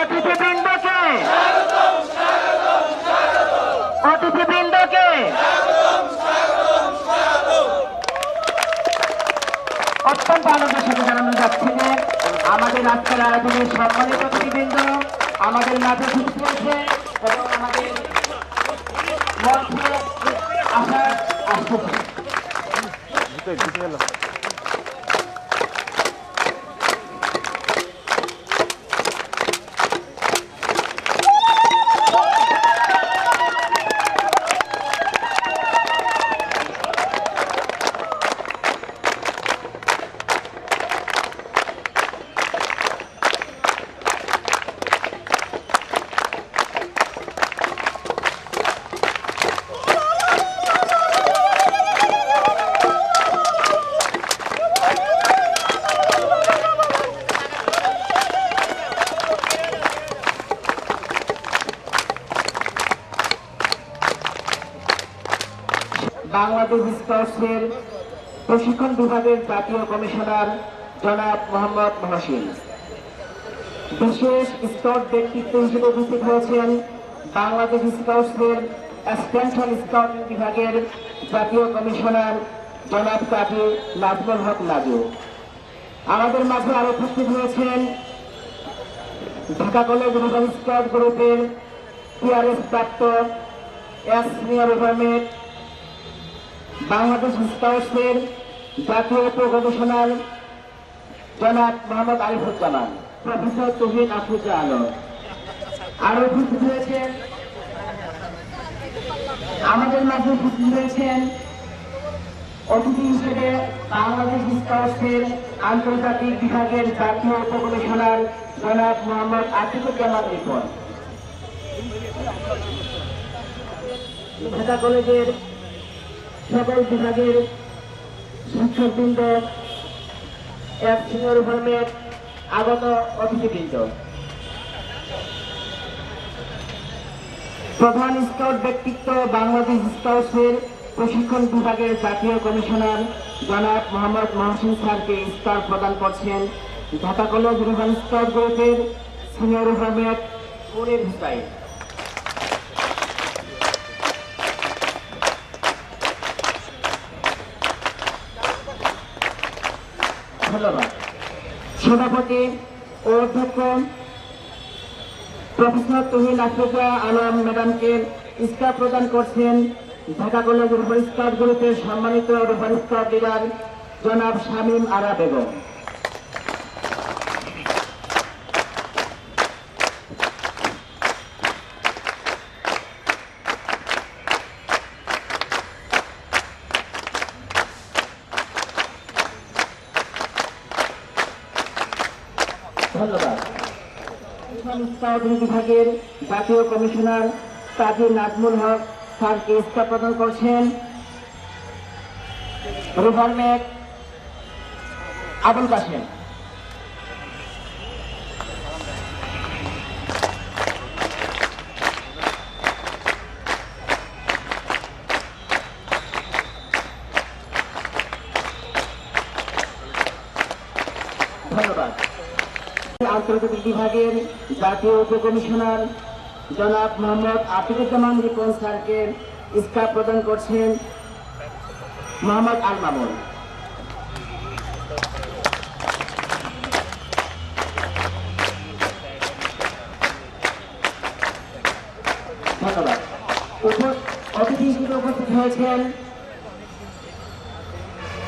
অতিথিবৃন্দকে অতিথিবৃন্দকে অত্যন্ত আনন্দের সাথে জানানো যাচ্ছে যে আমাদের আজকের আয়োজনের সম্মানিত অতিথিবৃন্দ আমাদের মাঝে যুক্ত হয়েছে এবং আমাদের মঞ্চে আসার আসতেছে। বাংলাদেশ স্কাউটসের প্রশিক্ষণ বিভাগের জাতীয় কমিশনার জনাব মোহাম্মদ মহসিন, বিশেষ স্কাউট ব্যক্তিত্ব হিসেবে উপস্থিত হয়েছেন বাংলাদেশ স্কাউটসের এক্সটেনশন স্কাউটিং বিভাগের জাতীয় কমিশনার জনাব কাজী নাজমুল হক নাজু। আমাদের মাঝে আরো উপস্থিত হয়েছেন ঢাকা কলেজ রুবাল স্কাউট গ্রুপের টিআরএস প্রাপ্ত সিনিয়র রিভারমেট বাংলাদেশ স্কাউটসের জাতীয় উপ-কমিশনার জনাব মোহাম্মদ আরিফুজ্জামান, প্রফেসর তৌহিদ আফরোজা আলম। আরো উপস্থিত হয়েছেন আমাদের মাঝে উপস্থিত হয়েছেন অতিথি হিসেবে বাংলাদেশ স্কাউটসের আন্তর্জাতিক বিভাগের জাতীয় উপ-কমিশনার জনাব মোহাম্মদ আতিকুজ্জামান রিপন। ঢাকা কলেজের সকল বিভাগের শিক্ষকবৃন্দ, সিনিয়র রিভারমেট, আগত অতিথিবৃন্দ, প্রধান স্কাউট ব্যক্তিত্ব বাংলাদেশ স্কাউটসের প্রশিক্ষণ বিভাগের জাতীয় কমিশনার জনাব মোহাম্মদ মহসিন স্যারকে স্কার প্রদান করছেন ঢাকা কলেজ রুবাল স্কাউট গ্রুপের সিনিয়র রিভারমেট মনির হুসাইন। ধন্যবাদ। সভাপতি ও অধ্যক্ষ প্রফেসর তৌহিদ আফরোজা আলম ম্যাডামকে স্কার প্রদান করছেন ঢাকা কলেজ রুবাল স্কাউট গ্রুপের সম্মানিত রুবাল স্কাউট লিডার জনাব শামীম আরা বেগম। ধন্যবাদ। স্কাউটিং বিভাগের জাতীয় কমিশনার কাজী নাজমুল হক স্যারকে স্কার প্রদান করছেন রিভারমেট আবুল কাশেম। ধন্যবাদ। আন্তর্জাতিক বিভাগের জাতীয় উপ-কমিশনার জনাব মোহাম্মদ আতিকুজ্জামান রিপন স্যারকে স্কার প্রদান করছেন মোহাম্মদ আল মামুন। ধন্যবাদ। অতিথি হিসেবে উপস্থিত হয়েছেন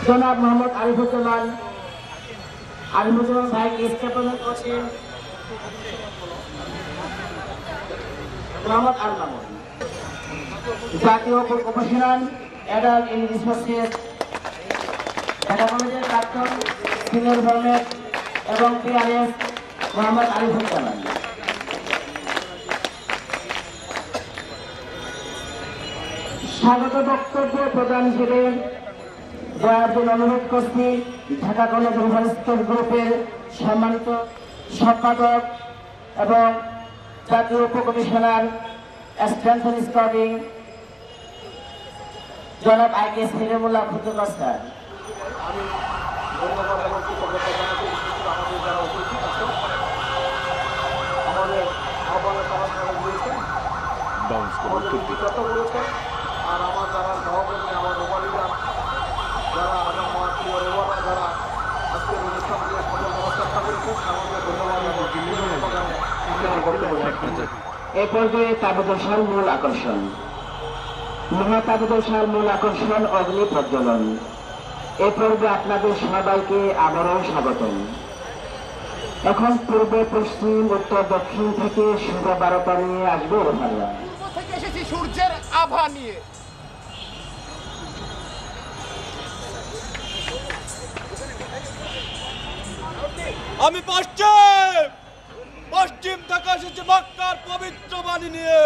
জনাব মোহাম্মদ আরিফুজ্জামান ভাইকে স্কার প্রদান করছেন মোহাম্মদ আল মামুন। জাতীয় উপ-কমিশনার অ্যাডাল্ট ইন রিসোর্সেস ঢাকা কলেজের প্রাক্তন সিনিয়র রিভারমেট এবং টিআরএস মোহাম্মদ আরিফুজ্জামান। স্বাগত বক্তব্য প্রদান হিসেবে দেওয়ার জন্য অনুরোধ করছি ঢাকা কলেজ রুবাল স্কাউট গ্রুপের সম্মানিত সম্পাদক এবং জাতীয় উপ-কমিশনার এক্সটেনশন স্কাউটিং জনাব আইকে সিরাজুল্লাহ ফুতুল্লাহ স্যার। আমাদের বাউন্স করে উত্তর দিকে। আর আমার যারা সহকর্মী, আমার রোমালিরা, যারা আমার প্রিয় রোমালা, যারা আজকের অনুষ্ঠানকে সফল করার চেষ্টা করেছেন, আমাকে ধন্যবাদ। এ পর্যায়ে তাবুদশাল মূল আকর্ষণ, মহাতাবুদশাল মূল আকর্ষণ অগ্নি প্রজ্বলন। এ পর্বে আপনাদের সবাইকে আবারও স্বাগতম। এখন পূর্ব, পশ্চিম, উত্তর, দক্ষিণ থেকে শুভ বার্তা নিয়ে আসবে ওভাররা। থেকে এসেছি সূর্যের আভা নিয়ে। আমি পশ্চিম থেকে এসেছি মক্কার পবিত্র বাণী নিয়ে।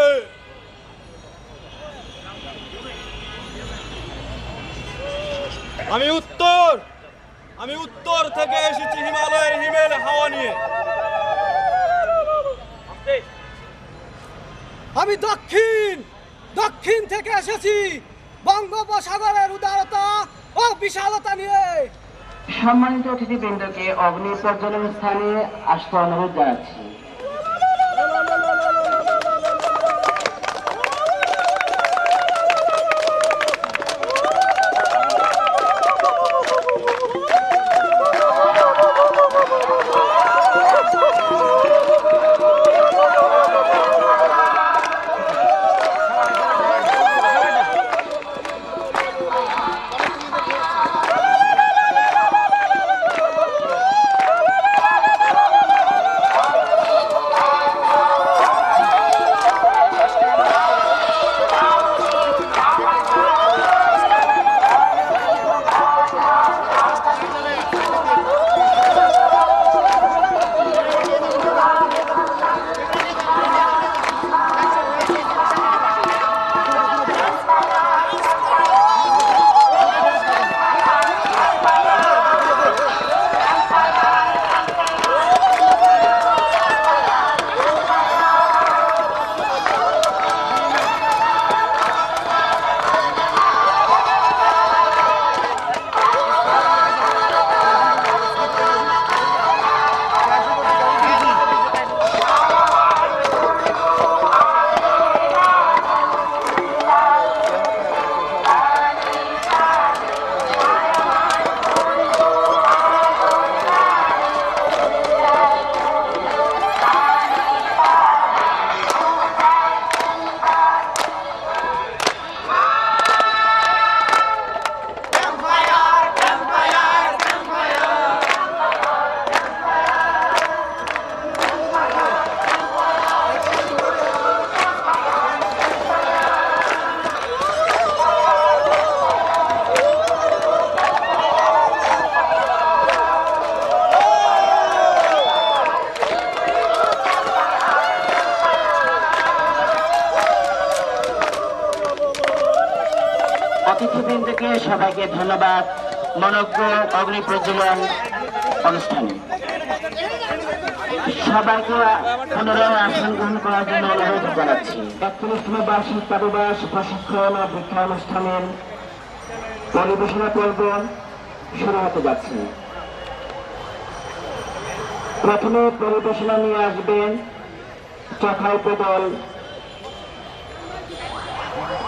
আমি উত্তর থেকে এসেছি হিমালয়ের হিমেল হাওয়া নিয়ে। আমি দক্ষিণ থেকে এসেছি বঙ্গোপসাগরের উদারতা ও বিশালতা নিয়ে। সম্মানিত অতিথিবৃন্দকে অগ্নি প্রজ্বলন স্থানে আসতে অনুরোধ জানাচ্ছি। অতিথিবৃন্দকে সবাইকে ধন্যবাদ মনোজ্ঞ অগ্নি প্রজ্বলন অনুষ্ঠানে। সবাইকে পুনরায় আসন গ্রহণ করার জন্য অনুরোধ জানাচ্ছি। 41তম বার্ষিক তাবুবাস প্রশিক্ষণ ও শিক্ষা অনুষ্ঠানের পরিবেশনা পর্ব শুরু হতে যাচ্ছে। প্রথমে পরিবেশনা নিয়ে আসবেন চখাই দল,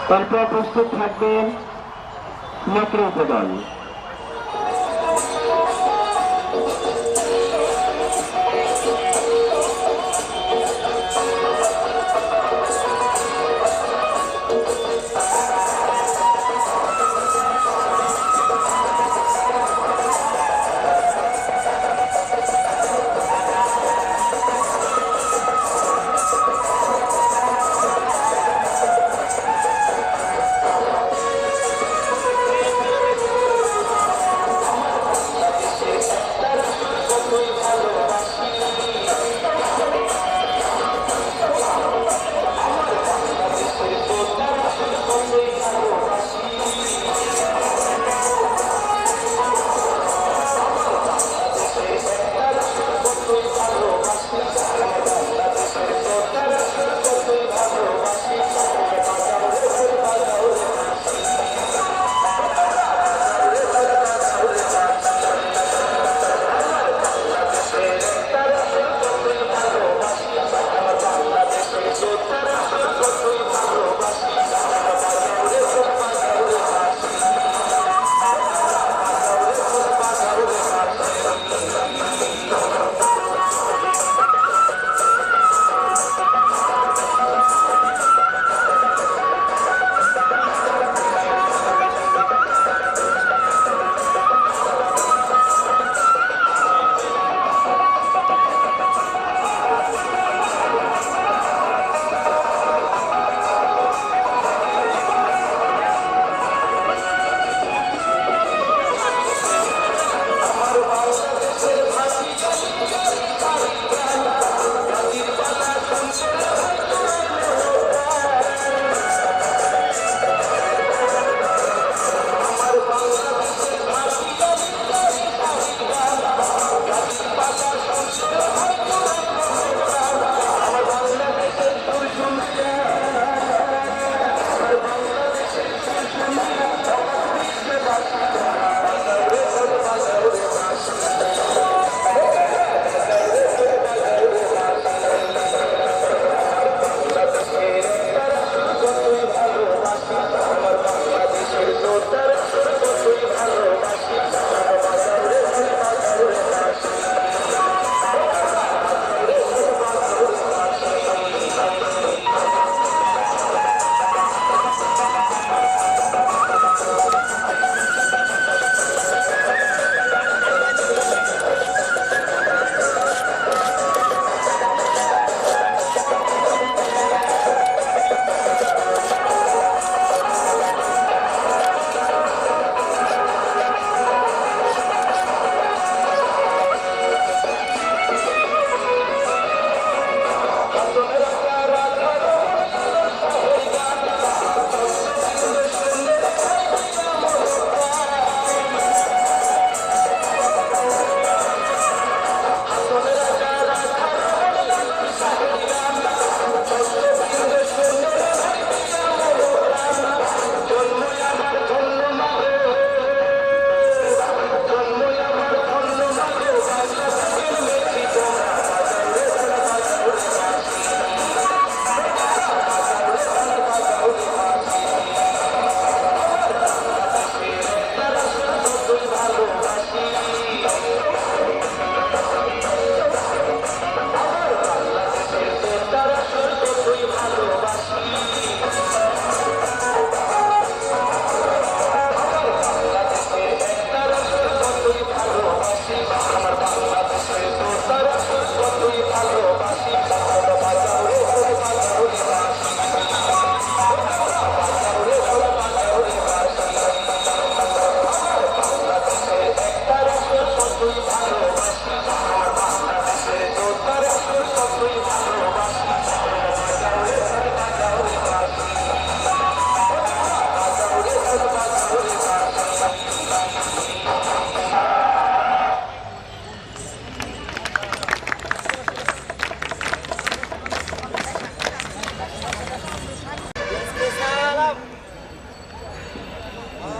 তারপর প্রস্তুত থাকবেন নেতৃত্ব দল।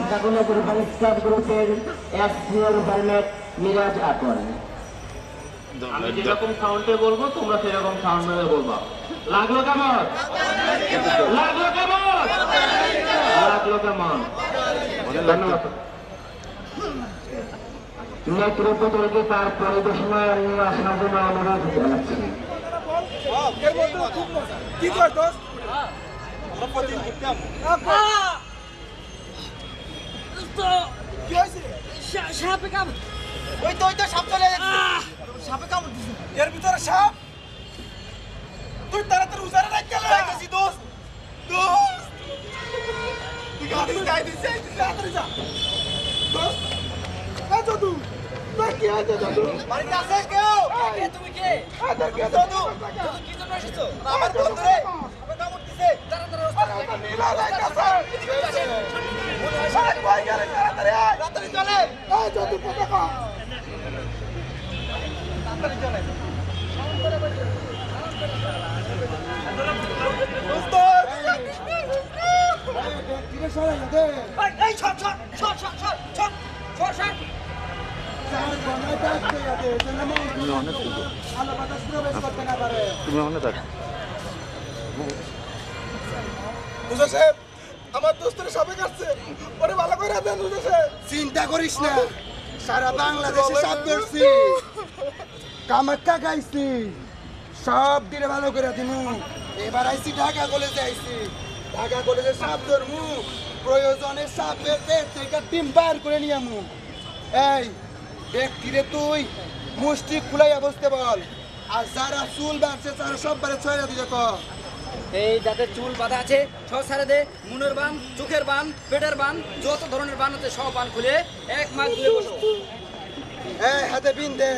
ঢাকা কলেজ রিভান স্টার গ্রুপের এক সিনিয়র হেলমেট মিরাজ আকন। আমি যেরকম সাউন্ডে বলবো তোমরা সেরকম সাউন্ডে বলবা। লাগলো কেমন? লাগলো কেমন? লাগলো কেমন? ধন্যবাদ। নেতৃত্ব দলকে তার পরিবেশনা নিয়ে আসার জন্য অনুরোধ জানাচ্ছি। কি করতো কি হয়েছে? সাপে কাম ওই তো সাপ চলে যাচ্ছে। সাপে কামড় দিছে। এর ভিতরে সাপ। তুই তাড়াতাড়ি উজারে রাখ গেল। যাইতেছি দোস্ত। তুই গাড়ি যাইতেছিস তাড়াতাড়ি যা। দোস্ত এই দাদু তোর কি আছে দাদু? বাড়িতে আছে কেউ? কে তুমি কে? তোর কি দাদু? তুমি কি জন্য এসেছো? আমার বন্ধু রে সাপে কামড় দিছে। তাড়াতাড়ি নীলা লাইতাছে। আরে কই গেলে তাড়াতাড়ি আয়। তাড়াতাড়ি চলে। এই দাদু কথা কও। তাড়াতাড়ি চলে। দোস্ত কিরে সরে দে। এই ছট ছট ছট ছট ছট ছট ছট ছট চার গনায় ডাকতে দে। যেন তুমি অনেক কিছু আলো বাতাস প্রবেশ করতে না পারে। তুমি অনেক থাক বুঝা সাহেব আমার দোস্তের সাপে কাটছে। ওরে ভালো করে দেন বুঝা সাহেব। চিন্তা করিস না, সারা বাংলাদেশে সাপ ধরছি, কামাক্কা গাইছি, সব দিনে ভালো করে দিমু। এবার আইছি ঢাকা কলেজে আইছি, ঢাকা কলেজে সাপ ধরমু, প্রয়োজনে সাপের পেট থেকে ডিম বার করে নিয়ে আমু। এই ব্যক্তিরে তুই মুষ্টি খুলাইয়া বসতে বল, আর যারা চুল বাড়ছে তারা সব বারে ছয়রা দিতে কর। এই যাদের চুল বাঁধা আছে সব ছাড়ে দে। মনের বান, চোখের বান, পেটের বান, যত ধরনের বান আছে সব বান খুলে এক মাস ধুয়ে বসো। এই হাতে বিন দে।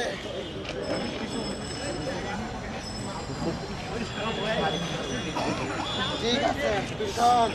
ঠিক আছে তুই শোন।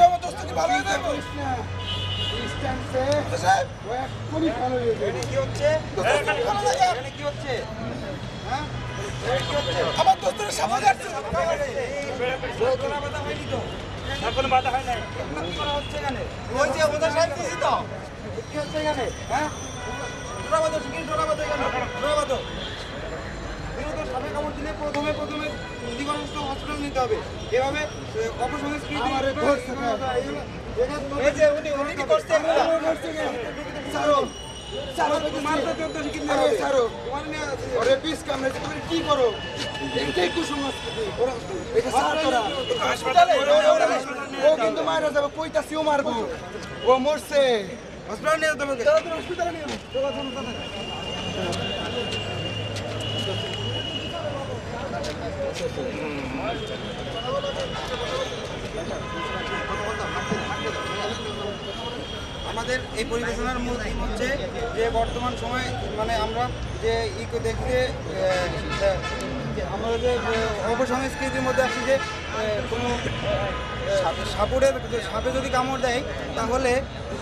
আমার দোস্তকে ভালো হয়ে যাবে। আমার দোস্তের সামনে যাচ্ছে। প্রথমে নিকটস্থ হসপিটাল নিতে হবে। এভাবে অপসংস্কৃতি কি করো এটাই কুসংস্কৃতি। ও কিন্তু মারা যাবে, কইতাছিও মারবো, ও মরছে। হসপিটাল নিয়ে যেতে হবে, হসপিটালে নিয়ে আমাদের এই পরিবেশনার মূল থিম হচ্ছে যে বর্তমান সময় মানে আমরা যে দেখতে আমরা যে অপসংস্কৃতির মধ্যে আসছি যে কোনো সাপে যদি কামড় দেয় তাহলে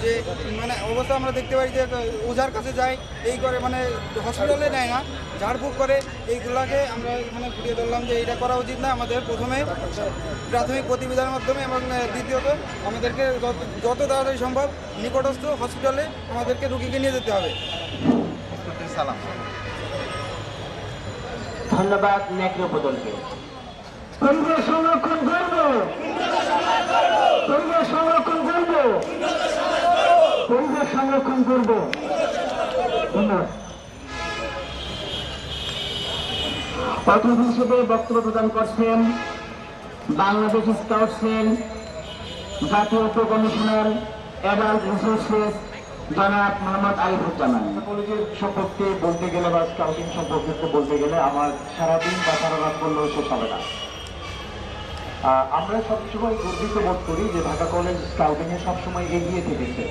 যে মানে অবস্থা আমরা দেখতে পাই যে ওঝার কাছে যায় এই করে মানে হসপিটালে নেয় না, ঝাড়ফুঁক করে, এইগুলাকে আমরা এখানে ফুটিয়ে ধরলাম যে এটা করা উচিত না। আমাদের প্রথমে প্রাথমিক প্রতিবেদনের মাধ্যমে এবং দ্বিতীয়ত আমাদেরকে যত তাড়াতাড়ি সম্ভব নিকটস্থ হসপিটালে আমাদেরকে রুগীকে নিয়ে যেতে হবে। সালাম। ধন্যবাদ নেত্রপদলকে। পরিবেশ সংরক্ষণ করবো, পরিবেশ সংরক্ষণ করবো, পরিবেশ সংরক্ষণ করবো। ধন্যবাদ। অতিথি হিসেবে বক্তব্য প্রদান করছেন বাংলাদেশ স্কাউটসের জাতীয় উপ কমিশনার অ্যাডাল্ট রিসোর্সেস জনাব মোহাম্মদ আরিফুজ্জামান। কলেজের সম্পর্কে বলতে গেলে বা স্কাউটিং সম্পর্কে বলতে গেলে আমার সারাদিন বা সারা রাত বললেও শেষ হবে না। আমরা সবসময় গর্বিত বোধ করি যে ঢাকা কলেজ স্কাউটিংয়ে সবসময় এগিয়ে থেকেছে।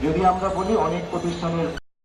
যদি আমরা বলি অনেক প্রতিষ্ঠানের